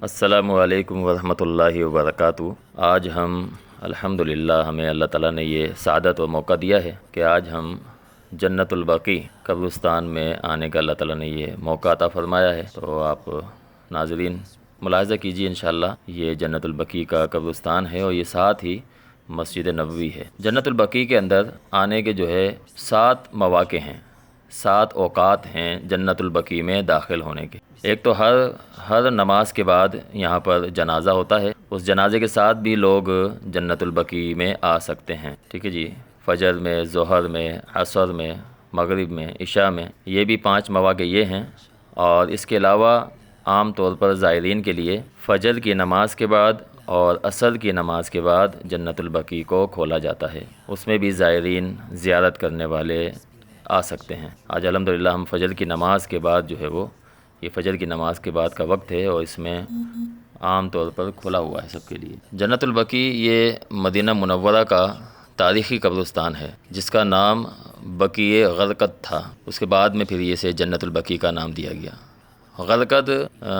السلام علیکم ورحمۃ اللہ وبرکاتہ۔ آج ہم الحمدللہ ہمیں اللہ تعالیٰ نے یہ سعادت و موقع دیا ہے کہ آج ہم جنت البقیع قبرستان میں آنے کا اللہ تعالیٰ نے یہ موقع عطا فرمایا ہے۔ تو آپ ناظرین ملاحظہ کیجیے، انشاءاللہ یہ جنت البقیع کا قبرستان ہے اور یہ ساتھ ہی مسجد نبوی ہے۔ جنت البقیع کے اندر آنے کے جو ہے 7 مواقع ہیں، 7 اوقات ہیں جنت البقیع میں داخل ہونے کے۔ ایک تو ہر نماز کے بعد یہاں پر جنازہ ہوتا ہے، اس جنازے کے ساتھ بھی لوگ جنت البقیع میں آ سکتے ہیں، ٹھیک ہے جی۔ فجر میں، ظہر میں، عصر میں، مغرب میں، عشاء میں، یہ بھی 5 مواقع یہ ہیں۔ اور اس کے علاوہ عام طور پر زائرین کے لیے فجر کی نماز کے بعد اور عصر کی نماز کے بعد جنت البقیع کو کھولا جاتا ہے، اس میں بھی زائرین زیارت کرنے والے آ سکتے ہیں۔ آج الحمدللہ ہم فجر کی نماز کے بعد جو ہے یہ فجر کی نماز کے بعد کا وقت ہے اور اس میں عام طور پر کھلا ہوا ہے سب کے لیے۔ جنت البقیع یہ مدینہ منورہ کا تاریخی قبرستان ہے جس کا نام بقیع غرقد تھا، اس کے بعد میں پھر اسے جنت البقیع کا نام دیا گیا۔ غرقد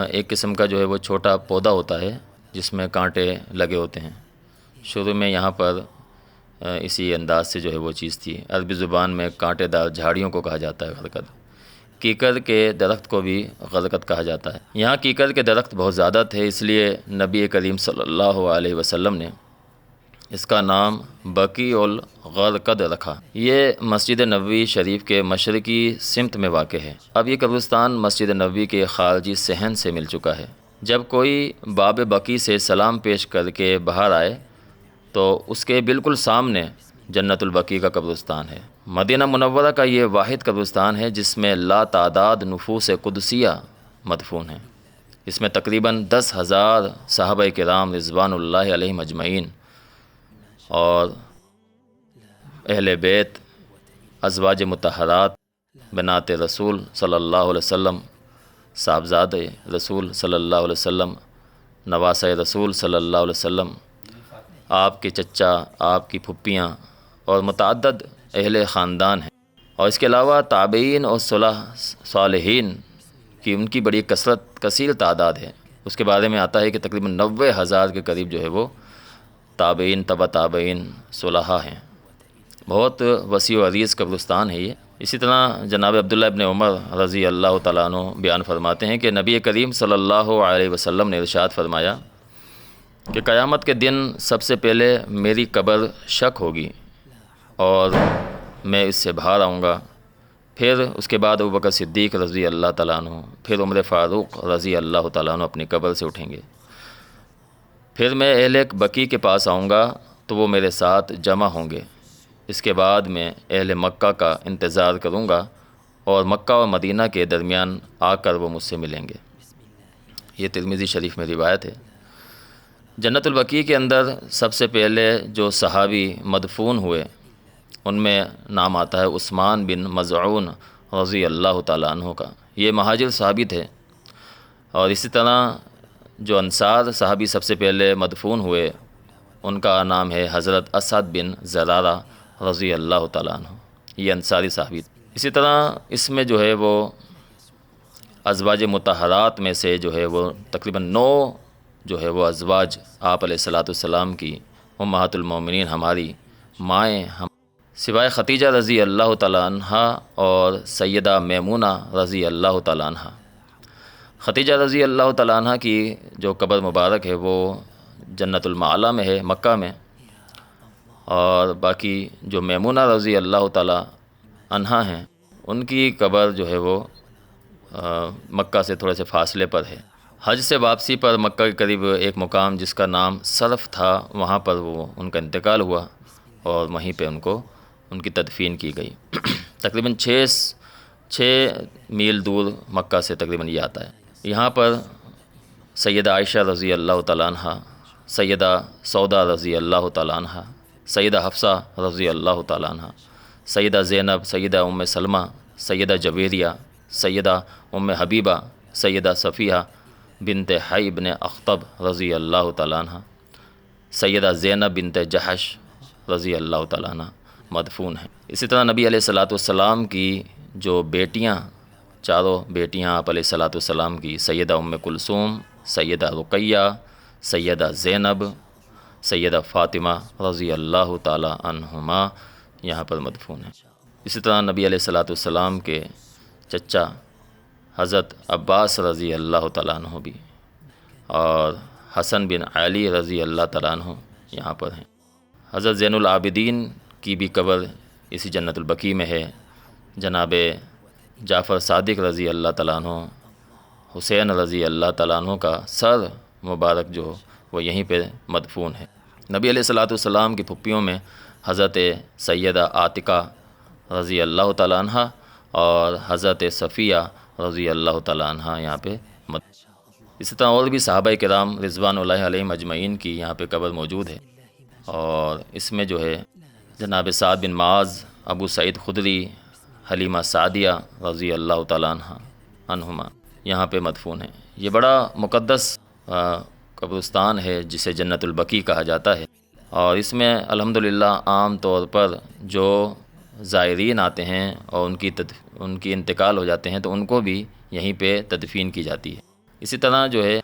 ایک قسم کا جو ہے وہ چھوٹا پودا ہوتا ہے جس میں کانٹے لگے ہوتے ہیں۔ شروع میں یہاں پر اسی انداز سے جو ہے وہ چیز تھی۔ عربی زبان میں کانٹے دار جھاڑیوں کو کہا جاتا ہے غرقد۔ کیکر کے درخت کو بھی غرقد کہا جاتا ہے۔ یہاں کیکر کے درخت بہت زیادہ تھے، اس لیے نبی کریم صلی اللہ علیہ وسلم نے اس کا نام بقیع الغرقد رکھا۔ یہ مسجد نبوی شریف کے مشرقی سمت میں واقع ہے۔ اب یہ قبرستان مسجد نبوی کے خارجی صحن سے مل چکا ہے۔ جب کوئی باب بقیع سے سلام پیش کر کے باہر آئے تو اس کے بالکل سامنے جنت البقیع کا قبرستان ہے۔ مدینہ منورہ کا یہ واحد قبرستان ہے جس میں لا تعداد نفوس قدسیہ مدفون ہیں۔ اس میں تقریباً 10,000 صحابہ کرام رضوان اللہ علیہم اجمعین اور اہل بیت، ازواج مطہرات، بنات رسول صلی اللہ علیہ وسلم، صاحبزادے رسول صلی اللہ علیہ وسلم، نواسۂ رسول صلی اللہ علیہ وسلم، آپ کے چچا، آپ کی پھپھیاں اور متعدد اہل خاندان ہیں۔ اور اس کے علاوہ تابعین اور صالحین کی ان کی بڑی کثیر تعداد ہے۔ اس کے بارے میں آتا ہے کہ تقریباً 90,000 کے قریب جو ہے وہ تابعین، تبع تابعین، صلحاء ہیں۔ بہت وسیع و عریض قبرستان ہے یہ۔ اسی طرح جناب عبداللہ ابن عمر رضی اللہ تعالیٰ عنہ بیان فرماتے ہیں کہ نبی کریم صلی اللہ علیہ وسلم نے ارشاد فرمایا کہ قیامت کے دن سب سے پہلے میری قبر شق ہوگی اور میں اس سے باہر آؤں گا، پھر اس کے بعد ابوبکر صدیق رضی اللہ تعالیٰ عنہ، پھر عمر فاروق رضی اللہ تعالیٰ عنہ اپنی قبر سے اٹھیں گے۔ پھر میں اہل بقیع کے پاس آؤں گا تو وہ میرے ساتھ جمع ہوں گے۔ اس کے بعد میں اہل مکہ کا انتظار کروں گا اور مکہ و مدینہ کے درمیان آ کر وہ مجھ سے ملیں گے۔ یہ ترمذی شریف میں روایت ہے۔ جنت البقیع کے اندر سب سے پہلے جو صحابی مدفون ہوئے ان میں نام آتا ہے عثمان بن مظعون رضی اللہ تعالیٰ عنہ کا۔ یہ مہاجر صحابی تھے۔ اور اسی طرح جو انصار صحابی سب سے پہلے مدفون ہوئے ان کا نام ہے حضرت اسعد بن زرارہ رضی اللہ تعالیٰ عنہ، یہ انصاری صحابی تھے۔ اسی طرح اس میں جو ہے وہ ازواج مطہرات میں سے جو ہے وہ تقریباً 9 جو ہے وہ ازواج آپ علیہ السلام کی امہات المومنین، ہماری مائیں، سوائے ختیجہ رضی اللہ تعالیٰ عنہا اور سیدہ میمونہ رضی اللہ تعالیٰ عنہا۔ ختیجہ رضی اللہ تعالیٰ عنہا کی جو قبر مبارک ہے وہ جنت المعلیٰ میں ہے، مکہ میں، اور باقی جو میمونہ رضی اللہ تعالیٰ عنہا ہیں ان کی قبر جو ہے وہ مکہ سے تھوڑے سے فاصلے پر ہے۔ حج سے واپسی پر مکہ کے قریب ایک مقام جس کا نام صرف تھا، وہاں پر وہ ان کا انتقال ہوا اور وہیں پہ ان کی تدفین کی گئی۔ تقریباً 6 میل دور مکہ سے تقریباً یہ آتا ہے۔ یہاں پر سیدہ عائشہ رضی اللہ تعالیٰ عنہ، سیدہ سودا رضی اللہ تعالیٰ عنہ، سیدہ حفصہ رضی اللہ تعالیٰ عنہ، سیدہ زینب، سیدہ ام سلمہ، سیدہ جویریہ، سیدہ ام حبیبہ، سیدہ صفیہ بنت حی بن اخطب رضی اللہ تعالیٰ عنہ، سیدہ زینب بنت جحش رضی اللہ تعالیٰ عنہ مدفون ہیں۔ اسی طرح نبی علیہ السلام کی جو بیٹیاں، چاروں بیٹیاں آپ علیہ السلام کی، سیدہ ام کلثوم، سیدہ رقیہ، سیدہ زینب، سیدہ فاطمہ رضی اللہ تعالی عنہما یہاں پر مدفون ہیں۔ اسی طرح نبی علیہ الصلوۃ والسلام کے چچا حضرت عباس رضی اللہ تعالیٰ عنہ بھی، اور حسن بن علی رضی اللہ تعالیٰ عنہ یہاں پر ہیں۔ حضرت زین العابدین کی بھی قبر اسی جنت البقیع میں ہے۔ جناب جعفر صادق رضی اللہ تعالیٰ عنہ، حسین رضی اللہ تعالیٰ عنہ کا سر مبارک جو وہ یہیں پہ مدفون ہے۔ نبی علیہ الصلوۃ والسلام کی پھپھیوں میں حضرت سیدہ عاتقہ رضی اللہ تعالیٰ عنہ اور حضرت صفیہ رضی اللہ تعالیٰ عنہ یہاں پہ اسی طرح اور بھی صحابہ کرام رضوان اللہ علیہم اجمعین کی یہاں پہ قبر موجود ہے، اور اس میں جو ہے جناب سعد بن معاذ، ابو سعید خدری، حلیمہ سعدیہ رضی اللہ تعالیٰ عنہما یہاں پہ مدفون ہیں۔ یہ بڑا مقدس قبرستان ہے جسے جنت البقیع کہا جاتا ہے، اور اس میں الحمدللہ عام طور پر جو زائرین آتے ہیں اور ان کی انتقال ہو جاتے ہیں تو ان کو بھی یہیں پہ تدفین کی جاتی ہے۔ اسی طرح جو ہے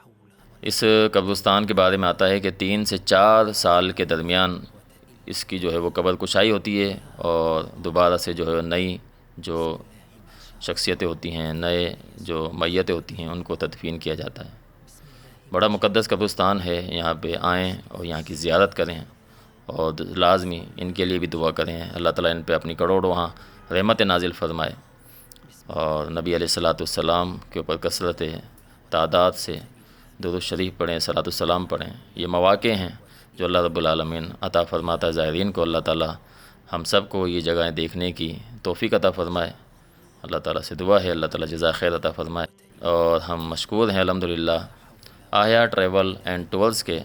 اس قبرستان کے بارے میں آتا ہے کہ 3 سے 4 سال کے درمیان اس کی جو ہے وہ قبر کشائی ہوتی ہے، اور دوبارہ سے جو ہے نئی جو شخصیتیں ہوتی ہیں، نئے جو میتیں ہوتی ہیں ان کو تدفین کیا جاتا ہے۔ بڑا مقدس قبرستان ہے، یہاں پہ آئیں اور یہاں کی زیارت کریں، اور لازمی ان کے لیے بھی دعا کریں، اللہ تعالیٰ ان پہ اپنی کروڑوں وہاں رحمت نازل فرمائے، اور نبی علیہ الصلوۃ والسلام کے اوپر کثرت تعداد سے درود شریف پڑھیں، صلاۃ السلام پڑھیں۔ یہ مواقع ہیں جو اللہ رب العالمین عطا فرماتا ہے زائرین کو۔ اللہ تعالیٰ ہم سب کو یہ جگہیں دیکھنے کی توفیق عطا فرمائے۔ اللہ تعالیٰ سے دعا ہے اللہ تعالیٰ جزا خیر عطا فرمائے، اور ہم مشکور ہیں الحمدللہ آہیا ٹریول اینڈ ٹورز کے،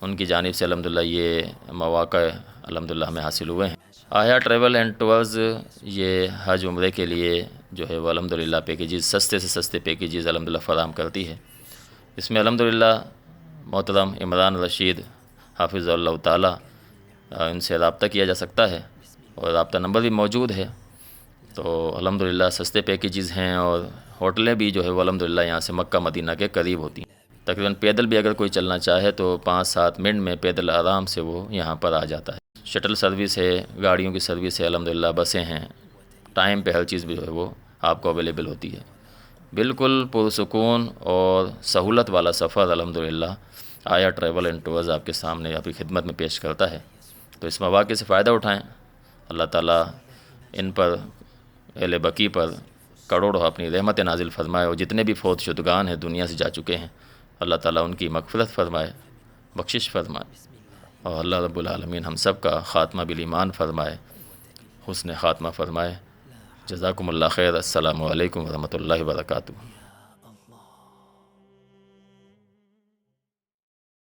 ان کی جانب سے الحمدللہ یہ مواقع الحمدللہ ہمیں حاصل ہوئے ہیں۔ آہیا ٹریول اینڈ ٹورز یہ حج عمرے کے لیے جو ہے وہ الحمدللہ پیکیجز، سستے سے سستے پیکیجز الحمدللہ فراہم کرتی ہے۔ اس میں الحمدللہ محترم عمران رشید حافظ اللہ تعالیٰ ان سے رابطہ کیا جا سکتا ہے، اور رابطہ نمبر بھی موجود ہے۔ تو الحمدللہ سستے پیکیجز ہیں، اور ہوٹلیں بھی جو ہے وہ الحمدللہ یہاں سے مکہ مدینہ کے قریب ہوتی ہیں۔ تقریباً پیدل بھی اگر کوئی چلنا چاہے تو 5-7 منٹ میں پیدل آرام سے وہ یہاں پر آ جاتا ہے۔ شٹل سروس ہے، گاڑیوں کی سروس ہے الحمدللہ، بسیں ہیں، ٹائم پہ ہر چیز بھی جو ہے وہ آپ کو اویلیبل ہوتی ہے۔ بالکل پرسکون اور سہولت والا سفر الحمدللہ آیا ٹریول اینڈ ٹورز آپ کے سامنے آپ کی خدمت میں پیش کرتا ہے۔ تو اس مواقع سے فائدہ اٹھائیں، اللہ تعالیٰ ان پر اہل بقیع پر کروڑوں اپنی رحمت نازل فرمائے، اور جتنے بھی فوت شدگان ہیں دنیا سے جا چکے ہیں اللہ تعالیٰ ان کی مغفرت فرمائے، بخشش فرمائے، اور اللہ رب العالمین ہم سب کا خاتمہ بالایمان فرمائے، حسن خاتمہ فرمائے۔ جزاکم اللہ خیر۔ السلام علیکم ورحمۃ اللہ وبرکاتہ۔